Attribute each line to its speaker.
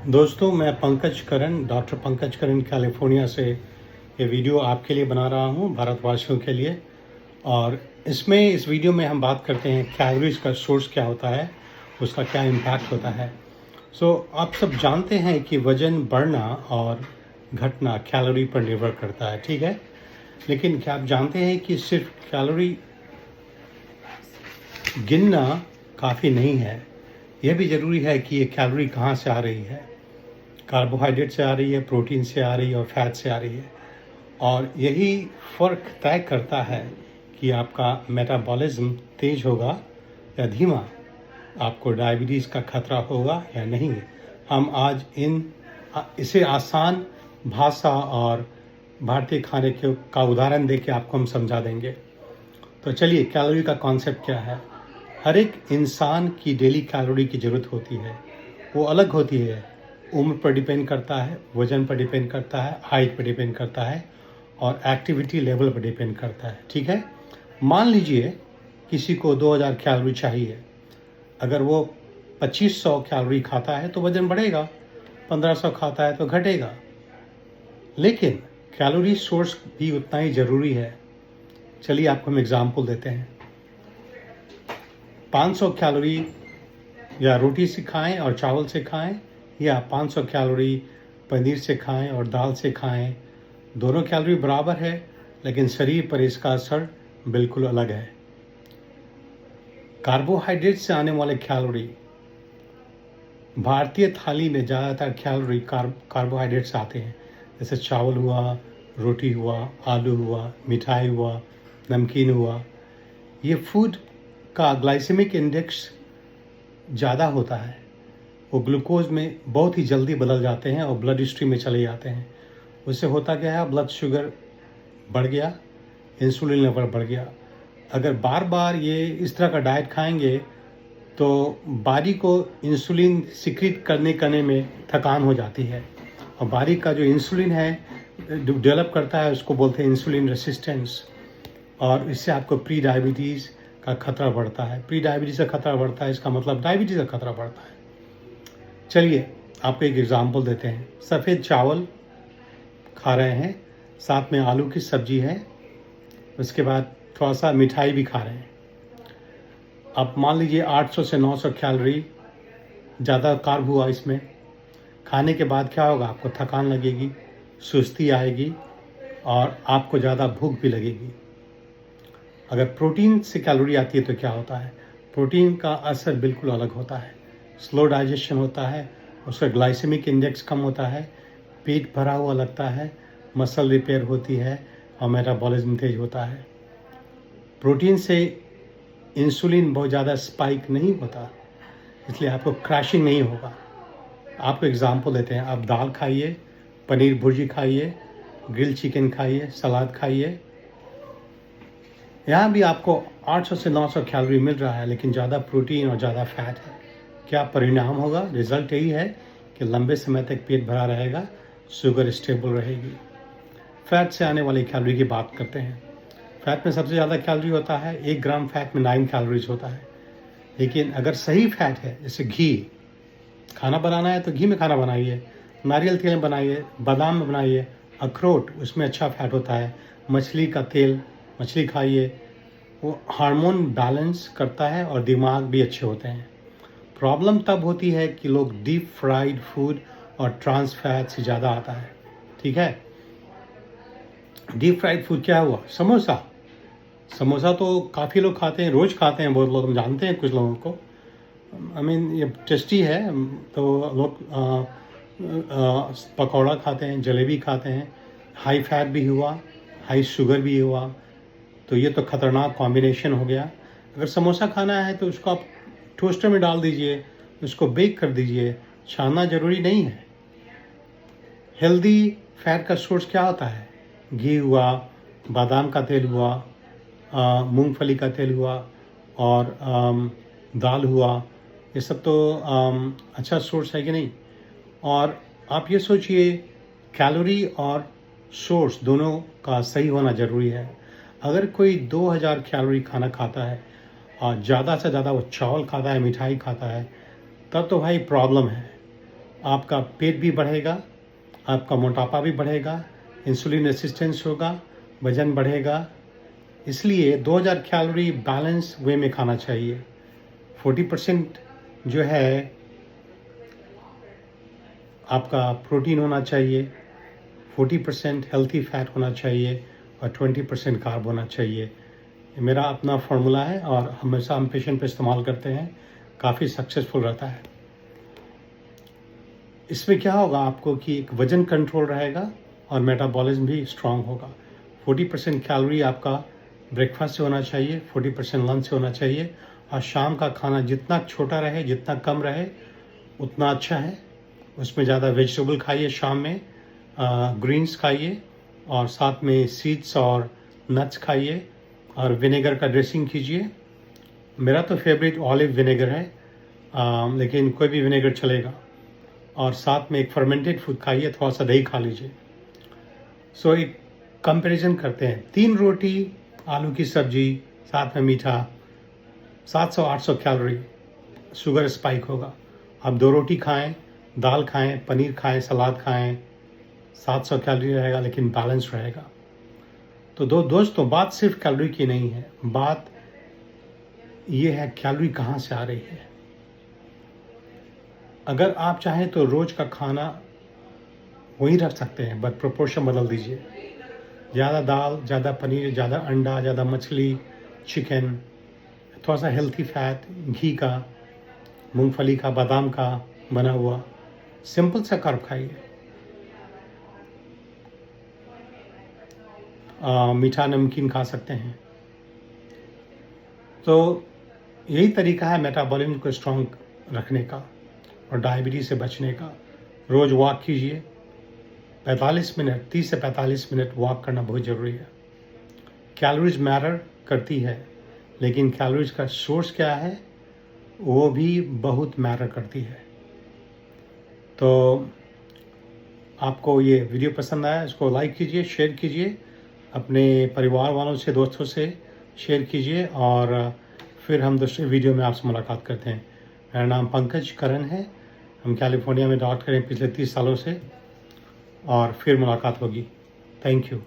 Speaker 1: दोस्तों, मैं पंकज करण, डॉक्टर पंकज करण कैलिफोर्निया से ये वीडियो आपके लिए बना रहा हूँ, भारतवासियों के लिए। और इस वीडियो में हम बात करते हैं कैलोरीज का सोर्स क्या होता है, उसका क्या इम्पैक्ट होता है। आप सब जानते हैं कि वज़न बढ़ना और घटना कैलोरी पर निर्भर करता है, ठीक है। लेकिन क्या आप जानते हैं कि सिर्फ कैलोरी गिनना काफ़ी नहीं है, यह भी ज़रूरी है कि ये कैलोरी कहाँ से आ रही है। कार्बोहाइड्रेट से आ रही है, प्रोटीन से आ रही है और फैट से आ रही है। और यही फ़र्क तय करता है कि आपका मेटाबॉलिज्म तेज़ होगा या धीमा, आपको डायबिटीज़ का खतरा होगा या नहीं। हम आज इसे आसान भाषा और भारतीय खाने का उदाहरण देके आपको हम समझा देंगे। तो चलिए, कैलोरी का कॉन्सेप्ट क्या है। हर एक इंसान की डेली कैलोरी की ज़रूरत होती है, वो अलग होती है। उम्र पर डिपेंड करता है, वज़न पर डिपेंड करता है, हाइट पर डिपेंड करता है और एक्टिविटी लेवल पर डिपेंड करता है, ठीक है। मान लीजिए किसी को 2000 कैलोरी चाहिए। अगर वो 2500 कैलोरी खाता है तो वज़न बढ़ेगा, 1500 खाता है तो घटेगा। लेकिन कैलोरी सोर्स भी उतना ही ज़रूरी है। चलिए आपको हम एग्जाम्पल देते हैं। 500 कैलोरी या रोटी से खाएं और चावल से खाएं, या 500 कैलोरी पनीर से खाएं और दाल से खाएं। दोनों कैलोरी बराबर है, लेकिन शरीर पर इसका असर बिल्कुल अलग है। कार्बोहाइड्रेट से आने वाले कैलोरी, भारतीय थाली में ज़्यादातर कैलोरी कार्बोहाइड्रेट से आते हैं, जैसे चावल हुआ, रोटी हुआ, आलू हुआ, मिठाई हुआ, नमकीन हुआ। ये फूड का ग्लाइसेमिक इंडेक्स ज़्यादा होता है, वो ग्लूकोज में बहुत ही जल्दी बदल जाते हैं और ब्लड स्ट्रीम में चले जाते हैं। उससे होता क्या है, ब्लड शुगर बढ़ गया, इंसुलिन लेवल बढ़ गया। अगर बार बार ये इस तरह का डाइट खाएंगे तो बाडी को इंसुलिन सिक्रीट करने में थकान हो जाती है, और बाडी का जो इंसुलिन है डेवलप करता है, उसको बोलते हैं इंसुलिन रेसिस्टेंस। और इससे आपको प्री डायबिटीज़ का खतरा बढ़ता है। प्री डायबिटीज़ का खतरा बढ़ता है, इसका मतलब डायबिटीज़ का खतरा बढ़ता है। चलिए आपको एक एग्जांपल देते हैं। सफ़ेद चावल खा रहे हैं, साथ में आलू की सब्जी है, उसके बाद थोड़ा सा मिठाई भी खा रहे हैं। अब मान लीजिए 800 से 900 कैलोरी ज़्यादा कार्ब हुआ इसमें। खाने के बाद क्या होगा, आपको थकान लगेगी, सुस्ती आएगी और आपको ज़्यादा भूख भी लगेगी। अगर प्रोटीन से कैलोरी आती है तो क्या होता है, प्रोटीन का असर बिल्कुल अलग होता है। स्लो डाइजेशन होता है, उसका ग्लाइसेमिक इंडेक्स कम होता है, पेट भरा हुआ लगता है, मसल रिपेयर होती है और मेटाबॉलिज्म तेज होता है। प्रोटीन से इंसुलिन बहुत ज़्यादा स्पाइक नहीं होता, इसलिए आपको क्रैशिंग नहीं होगा। आपको एग्जांपल देते हैं। आप दाल खाइए, पनीर भुर्जी खाइए, ग्रिल चिकन खाइए, सलाद खाइए, यहाँ भी आपको 800 से 900 कैलोरी मिल रहा है, लेकिन ज़्यादा प्रोटीन और ज़्यादा फैट है। क्या परिणाम होगा? रिज़ल्ट यही है कि लंबे समय तक पेट भरा रहेगा, शुगर स्टेबल रहेगी। फैट से आने वाली कैलोरी की बात करते हैं। फैट में सबसे ज़्यादा कैलोरी होता है, 1 ग्राम फैट में 9 कैलोरीज होता है। लेकिन अगर सही फैट है, जैसे घी, खाना बनाना है तो घी में खाना बनाइए, नारियल तेल में बनाइए, बादाम में बनाइए, अखरोट, उसमें अच्छा फैट होता है। मछली का तेल, मछली खाइए, वो हार्मोन बैलेंस करता है और दिमाग भी अच्छे होते हैं। प्रॉब्लम तब होती है कि लोग डीप फ्राइड फूड और ट्रांस फैट से ज़्यादा आता है, ठीक है। डीप फ्राइड फूड क्या हुआ, समोसा। समोसा तो काफ़ी लोग खाते हैं, रोज़ खाते हैं, बहुत लोग, हम जानते हैं कुछ लोगों को। ये टेस्टी है, तो लोग पकौड़ा खाते हैं, जलेबी खाते हैं। हाई फैट भी हुआ, हाई शुगर भी हुआ, तो ये तो ख़तरनाक कॉम्बिनेशन हो गया। अगर समोसा खाना है तो उसको आप टोस्टर में डाल दीजिए, उसको बेक कर दीजिए, छानना ज़रूरी नहीं है। हेल्दी फैट का सोर्स क्या होता है, घी हुआ, बादाम का तेल हुआ, मूंगफली का तेल हुआ और दाल हुआ। ये सब तो अच्छा सोर्स है कि नहीं। और आप ये सोचिए, कैलोरी और सोर्स दोनों का सही होना ज़रूरी है। अगर कोई 2000 कैलोरी खाना खाता है और ज़्यादा से ज़्यादा वो चावल खाता है, मिठाई खाता है, तब तो भाई प्रॉब्लम है। आपका पेट भी बढ़ेगा, आपका मोटापा भी बढ़ेगा, इंसुलिन रेसिस्टेंस होगा, वज़न बढ़ेगा। इसलिए 2000 कैलोरी बैलेंस वे में खाना चाहिए। 40% जो है आपका प्रोटीन होना चाहिए, 40% हेल्थी फैट होना चाहिए और 20% कार्ब होना चाहिए। ये मेरा अपना फार्मूला है और हमेशा हम पेशेंट पे इस्तेमाल करते हैं, काफ़ी सक्सेसफुल रहता है। इसमें क्या होगा आपको कि एक वज़न कंट्रोल रहेगा और मेटाबॉलिज्म भी स्ट्रांग होगा। 40% कैलोरी आपका ब्रेकफास्ट से होना चाहिए, 40% लंच से होना चाहिए और शाम का खाना जितना छोटा रहे, जितना कम रहे उतना अच्छा है। उसमें ज़्यादा वेजिटेबल खाइए, शाम में ग्रीन्स खाइए और साथ में सीड्स और नट्स खाइए और विनेगर का ड्रेसिंग कीजिए। मेरा तो फेवरेट ऑलिव विनेगर है, लेकिन कोई भी विनेगर चलेगा। और साथ में एक फर्मेंटेड फूड खाइए, थोड़ा सा दही खा लीजिए। सो एक कंपैरिजन करते हैं, 3 रोटी, आलू की सब्जी, साथ में मीठा, 700-800 कैलोरी, शुगर स्पाइक होगा। आप 2 रोटी खाएं, दाल खाएं, पनीर खाएं, सलाद खाएं, 700 कैलोरी रहेगा लेकिन बैलेंस रहेगा। तो दोस्तों, बात सिर्फ कैलोरी की नहीं है, बात ये है कैलोरी कहाँ से आ रही है। अगर आप चाहें तो रोज का खाना वही रख सकते हैं, बट प्रोपोर्शन बदल दीजिए। ज़्यादा दाल, ज़्यादा पनीर, ज़्यादा अंडा, ज़्यादा मछली, चिकन, थोड़ा सा हेल्थी फैट, घी का, मूंगफली का, बादाम का बना हुआ सिंपल सा कार्ब खाइए। मीठा नमकीन खा सकते हैं। तो यही तरीका है मेटाबॉलिज्म को स्ट्रॉन्ग रखने का और डायबिटीज़ से बचने का। रोज़ वॉक कीजिए, 45 मिनट, 30 से 45 मिनट वॉक करना बहुत ज़रूरी है। कैलोरीज मैटर करती है, लेकिन कैलोरीज का सोर्स क्या है वो भी बहुत मैटर करती है। तो आपको ये वीडियो पसंद आया, इसको लाइक कीजिए, शेयर कीजिए, अपने परिवार वालों से, दोस्तों से शेयर कीजिए और फिर हम दूसरे वीडियो में आपसे मुलाकात करते हैं। मेरा नाम पंकज करन है, हम कैलिफोर्निया में डॉक्टर हैं पिछले 30 सालों से, और फिर मुलाकात होगी। Thank you.